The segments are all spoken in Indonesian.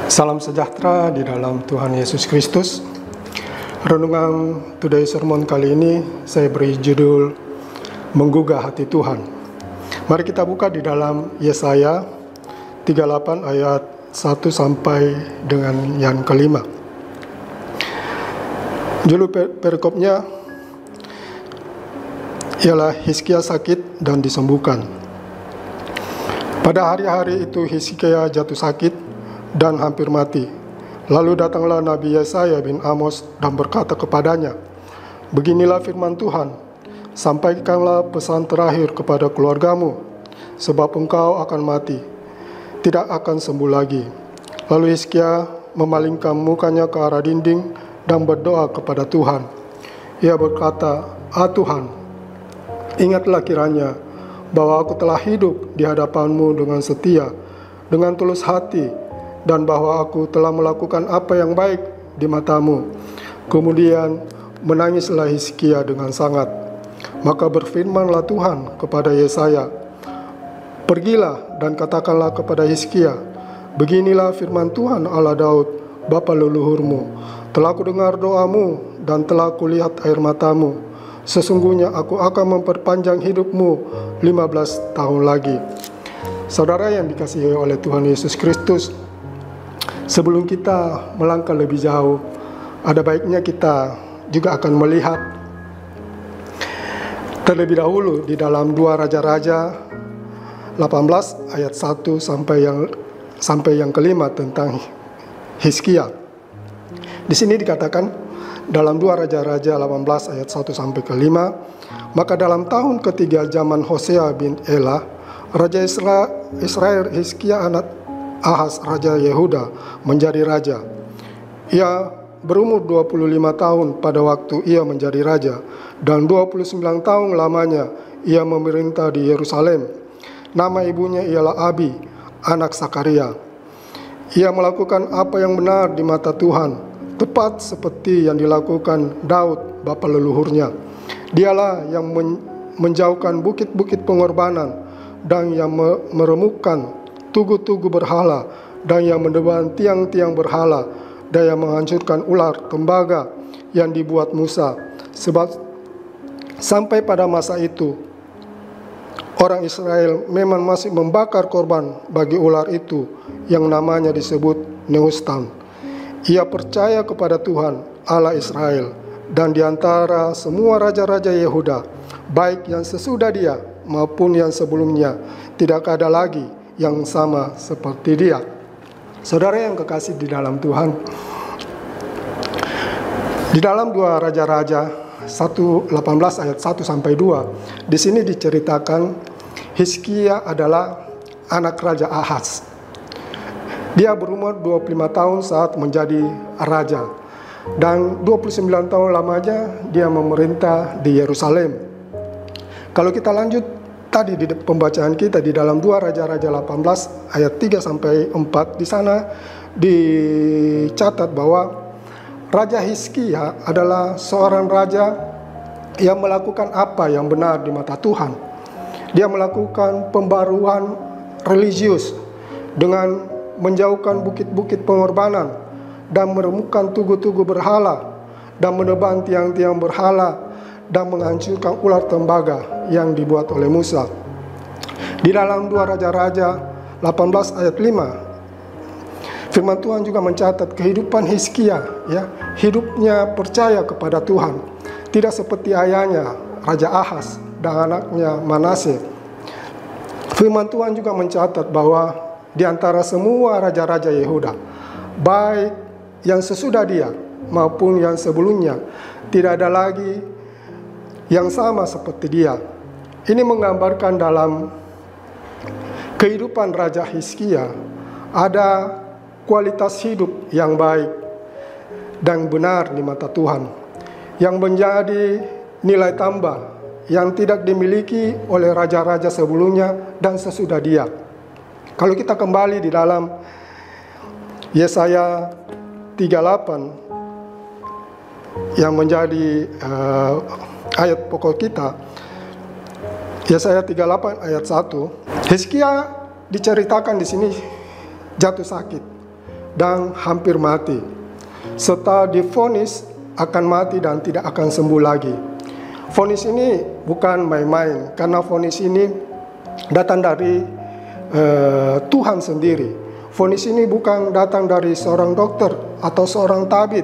Salam sejahtera di dalam Tuhan Yesus Kristus. Renungan Today Sermon kali ini saya beri judul Menggugah Hati Tuhan. Mari kita buka di dalam Yesaya 38 ayat 1 sampai dengan yang kelima. Judul perikopnya ialah Hizkia sakit dan disembuhkan. Pada hari-hari itu Hizkia jatuh sakit dan hampir mati. Lalu datanglah Nabi Yesaya bin Amos dan berkata kepadanya, "Beginilah firman Tuhan, sampaikanlah pesan terakhir kepada keluargamu, sebab engkau akan mati, tidak akan sembuh lagi." Lalu Hizkia memalingkan mukanya ke arah dinding dan berdoa kepada Tuhan. Ia berkata, Tuhan, ingatlah kiranya bahwa aku telah hidup di hadapan-Mu dengan setia, dengan tulus hati, dan bahwa aku telah melakukan apa yang baik di mata-Mu." Kemudian menangislah Hizkia dengan sangat. Maka berfirmanlah Tuhan kepada Yesaya, "Pergilah dan katakanlah kepada Hizkia, beginilah firman Tuhan Allah Daud, bapa leluhurmu, telah kudengar doamu dan telah kulihat air matamu. Sesungguhnya aku akan memperpanjang hidupmu 15 tahun lagi." Saudara yang dikasihi oleh Tuhan Yesus Kristus, sebelum kita melangkah lebih jauh, ada baiknya kita juga akan melihat terlebih dahulu di dalam 2 Raja-Raja 18 ayat 1 sampai yang kelima tentang Hizkia. Di sini dikatakan dalam 2 Raja-Raja 18 ayat 1 sampai ke-5, "Maka dalam tahun ketiga zaman Hosea bin Elah, Raja Israel, Hizkia anak Ahaz Raja Yehuda menjadi raja. Ia berumur 25 tahun pada waktu ia menjadi raja, dan 29 tahun lamanya ia memerintah di Yerusalem. Nama ibunya ialah Abi, anak Sakaria. Ia melakukan apa yang benar di mata Tuhan, tepat seperti yang dilakukan Daud bapa leluhurnya. Dialah yang menjauhkan bukit-bukit pengorbanan dan yang meremukkan tugu-tugu berhala, dan yang mendeban tiang-tiang berhala, dan yang menghancurkan ular tembaga yang dibuat Musa. Sebab sampai pada masa itu orang Israel memang masih membakar korban bagi ular itu yang namanya disebut Nehustan. Ia percaya kepada Tuhan Allah Israel, dan di antara semua raja-raja Yehuda, baik yang sesudah dia maupun yang sebelumnya, tidak ada lagi yang sama seperti dia." Saudara yang kekasih di dalam Tuhan, di dalam 2 Raja-Raja 18 ayat 1 sampai 2, di sini diceritakan Hizkia adalah anak Raja Ahaz. Dia berumur 25 tahun saat menjadi raja, dan 29 tahun lamanya dia memerintah di Yerusalem. Kalau kita lanjut tadi di pembacaan kita di dalam 2 Raja-Raja 18 ayat 3 sampai 4, di sana dicatat bahwa Raja Hizkia adalah seorang raja yang melakukan apa yang benar di mata Tuhan. Dia melakukan pembaruan religius dengan menjauhkan bukit-bukit pengorbanan dan meremukkan tugu-tugu berhala dan menebang tiang-tiang berhala dan menghancurkan ular tembaga yang dibuat oleh Musa. Di dalam 2 Raja-Raja 18 ayat 5, firman Tuhan juga mencatat kehidupan Hizkia, hidupnya percaya kepada Tuhan, tidak seperti ayahnya Raja Ahaz dan anaknya Manasye. Firman Tuhan juga mencatat bahwa di antara semua raja-raja Yehuda, baik yang sesudah dia maupun yang sebelumnya, tidak ada lagi yang sama seperti dia. Ini menggambarkan dalam kehidupan Raja Hizkia ada kualitas hidup yang baik dan benar di mata Tuhan, yang menjadi nilai tambah yang tidak dimiliki oleh raja-raja sebelumnya dan sesudah dia. Kalau kita kembali di dalam Yesaya 38 yang menjadi ayat pokok kita, Yesaya 38 ayat 1, Hizkia diceritakan di sini jatuh sakit dan hampir mati, serta divonis akan mati dan tidak akan sembuh lagi. Vonis ini bukan main-main, karena vonis ini datang dari Tuhan sendiri. Vonis ini bukan datang dari seorang dokter atau seorang tabib,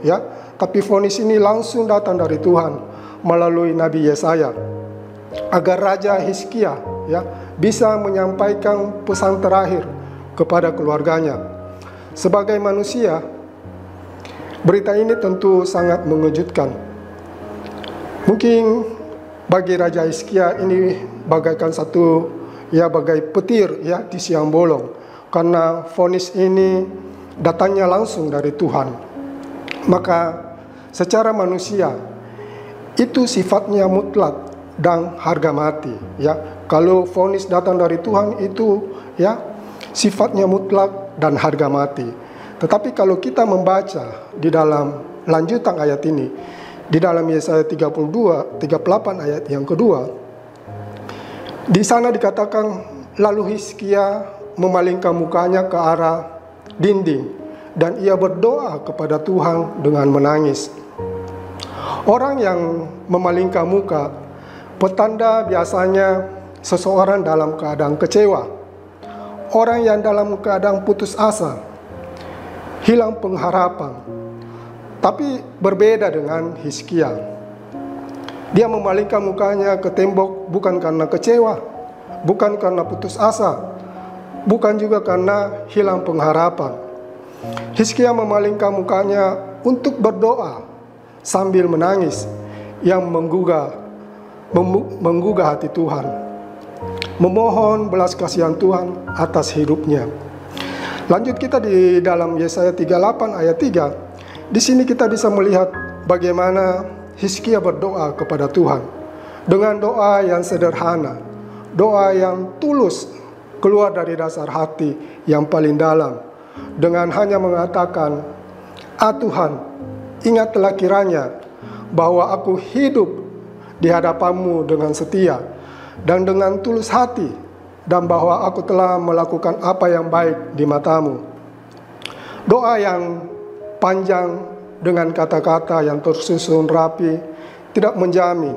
ya, tapi vonis ini langsung datang dari Tuhan melalui Nabi Yesaya, agar Raja Hizkia, ya, bisa menyampaikan pesan terakhir kepada keluarganya. Sebagai manusia, berita ini tentu sangat mengejutkan. Mungkin bagi Raja Hizkia ini bagaikan satu, ya, bagai petir, ya, di siang bolong, karena vonis ini datangnya langsung dari Tuhan. Maka secara manusia itu sifatnya mutlak dan harga mati, ya. Kalau vonis datang dari Tuhan itu, ya, sifatnya mutlak dan harga mati. Tetapi kalau kita membaca di dalam lanjutan ayat ini, di dalam Yesaya 38 ayat yang kedua, di sana dikatakan, lalu Hizkia memalingkan mukanya ke arah dinding dan ia berdoa kepada Tuhan dengan menangis. Orang yang memalingkan muka, petanda biasanya seseorang dalam keadaan kecewa. Orang yang dalam keadaan putus asa, hilang pengharapan. Tapi berbeda dengan Hizkia. Dia memalingkan mukanya ke tembok bukan karena kecewa, bukan karena putus asa, bukan juga karena hilang pengharapan. Hizkia memalingkan mukanya untuk berdoa sambil menangis yang menggugah hati Tuhan, memohon belas kasihan Tuhan atas hidupnya. Lanjut kita di dalam Yesaya 38 ayat 3. Di sini kita bisa melihat bagaimana Hizkia berdoa kepada Tuhan dengan doa yang sederhana, doa yang tulus, keluar dari dasar hati yang paling dalam, dengan hanya mengatakan, Tuhan, ingatlah kiranya bahwa aku hidup di hadapanmu dengan setia dan dengan tulus hati, dan bahwa aku telah melakukan apa yang baik di matamu. Doa yang panjang dengan kata-kata yang tersusun rapi tidak menjamin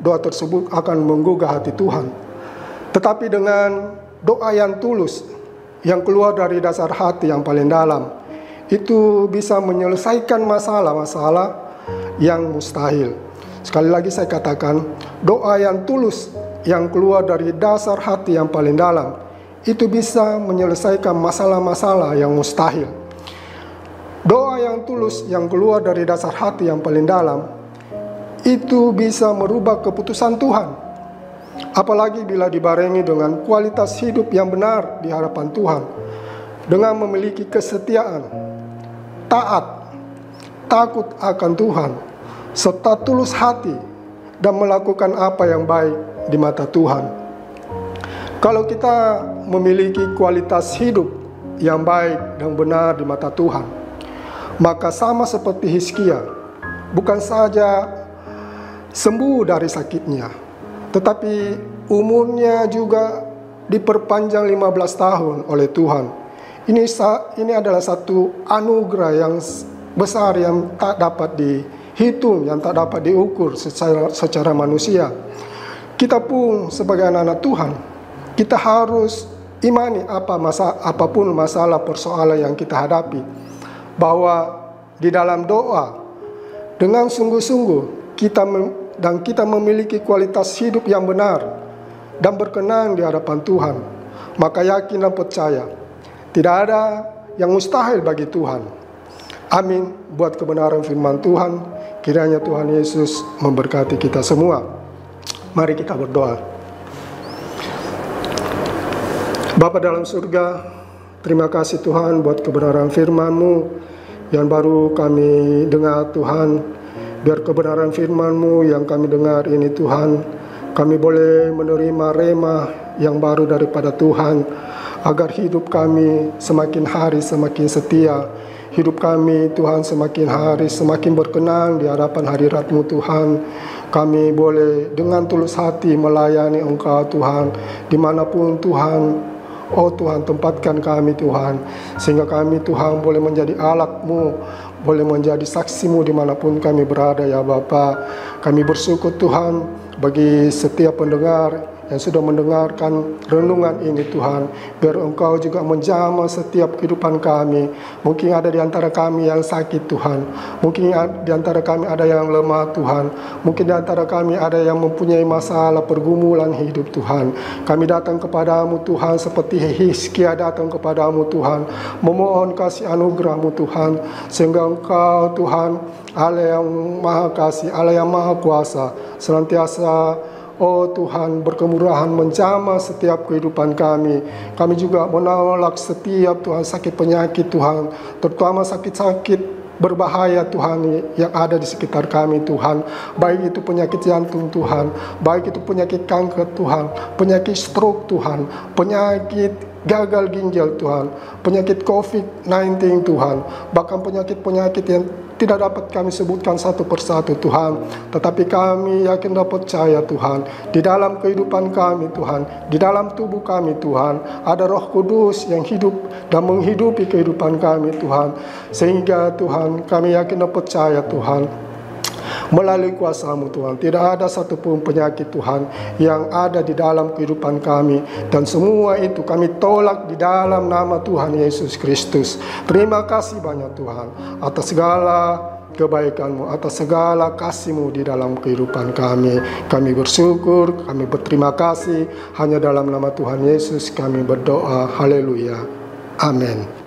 doa tersebut akan menggugah hati Tuhan. Tetapi dengan doa yang tulus, yang keluar dari dasar hati yang paling dalam, itu bisa menyelesaikan masalah-masalah yang mustahil. Sekali lagi saya katakan, doa yang tulus yang keluar dari dasar hati yang paling dalam, itu bisa menyelesaikan masalah-masalah yang mustahil. Doa yang tulus yang keluar dari dasar hati yang paling dalam, itu bisa merubah keputusan Tuhan. Apalagi bila dibarengi dengan kualitas hidup yang benar di hadapan Tuhan, dengan memiliki kesetiaan, taat, takut akan Tuhan, serta tulus hati, dan melakukan apa yang baik di mata Tuhan. Kalau kita memiliki kualitas hidup yang baik dan benar di mata Tuhan, maka sama seperti Hizkia, bukan saja sembuh dari sakitnya, tetapi umurnya juga diperpanjang 15 tahun oleh Tuhan. Ini adalah satu anugerah yang besar yang tak dapat dihitung, yang tak dapat diukur secara manusia. Kita pun sebagai anak-anak Tuhan, kita harus imani apapun masalah persoalan yang kita hadapi, bahwa di dalam doa dengan sungguh-sungguh kita memiliki kualitas hidup yang benar dan berkenan di hadapan Tuhan, maka yakin dan percaya tidak ada yang mustahil bagi Tuhan. Amin. Buat kebenaran firman Tuhan, kiranya Tuhan Yesus memberkati kita semua. Mari kita berdoa. Bapa dalam surga, terima kasih Tuhan buat kebenaran firman-Mu yang baru kami dengar Tuhan. Biar kebenaran firman-Mu yang kami dengar ini Tuhan, kami boleh menerima rema yang baru daripada Tuhan, agar hidup kami semakin hari semakin setia. Hidup kami Tuhan semakin hari semakin berkenan di hadapan hadirat-Mu Tuhan. Kami boleh dengan tulus hati melayani Engkau Tuhan, dimanapun Tuhan Oh Tuhan, tempatkan kami Tuhan, sehingga kami Tuhan boleh menjadi alat-Mu, boleh menjadi saksi-Mu dimanapun kami berada ya Bapa. Kami bersyukur Tuhan bagi setiap pendengar yang sudah mendengarkan renungan ini Tuhan. Biar Engkau juga menjamah setiap kehidupan kami. Mungkin ada di antara kami yang sakit Tuhan, mungkin di antara kami ada yang lemah Tuhan, mungkin di antara kami ada yang mempunyai masalah pergumulan hidup Tuhan. Kami datang kepadamu Tuhan seperti Hizkia datang kepadamu Tuhan, memohon kasih anugerah-Mu Tuhan, sehingga Engkau Tuhan Allah yang maha kasih, Allah yang maha kuasa, senantiasa oh Tuhan berkemurahan menjamah setiap kehidupan kami. Kami juga menolak setiap Tuhan sakit penyakit Tuhan, terutama sakit-sakit berbahaya Tuhan yang ada di sekitar kami Tuhan. Baik itu penyakit jantung Tuhan, baik itu penyakit kanker Tuhan, penyakit stroke Tuhan, penyakit gagal ginjal Tuhan, penyakit COVID-19 Tuhan, bahkan penyakit-penyakit yang tidak dapat kami sebutkan satu persatu Tuhan, tetapi kami yakin dapat percaya Tuhan, di dalam kehidupan kami Tuhan, di dalam tubuh kami Tuhan, ada Roh Kudus yang hidup dan menghidupi kehidupan kami Tuhan, sehingga Tuhan kami yakin dapat percaya Tuhan, melalui kuasa-Mu Tuhan, tidak ada satupun penyakit Tuhan yang ada di dalam kehidupan kami, dan semua itu kami tolak di dalam nama Tuhan Yesus Kristus. Terima kasih banyak Tuhan atas segala kebaikan-Mu, atas segala kasih-Mu di dalam kehidupan kami. Kami bersyukur, kami berterima kasih. Hanya dalam nama Tuhan Yesus kami berdoa. Haleluya. Amin.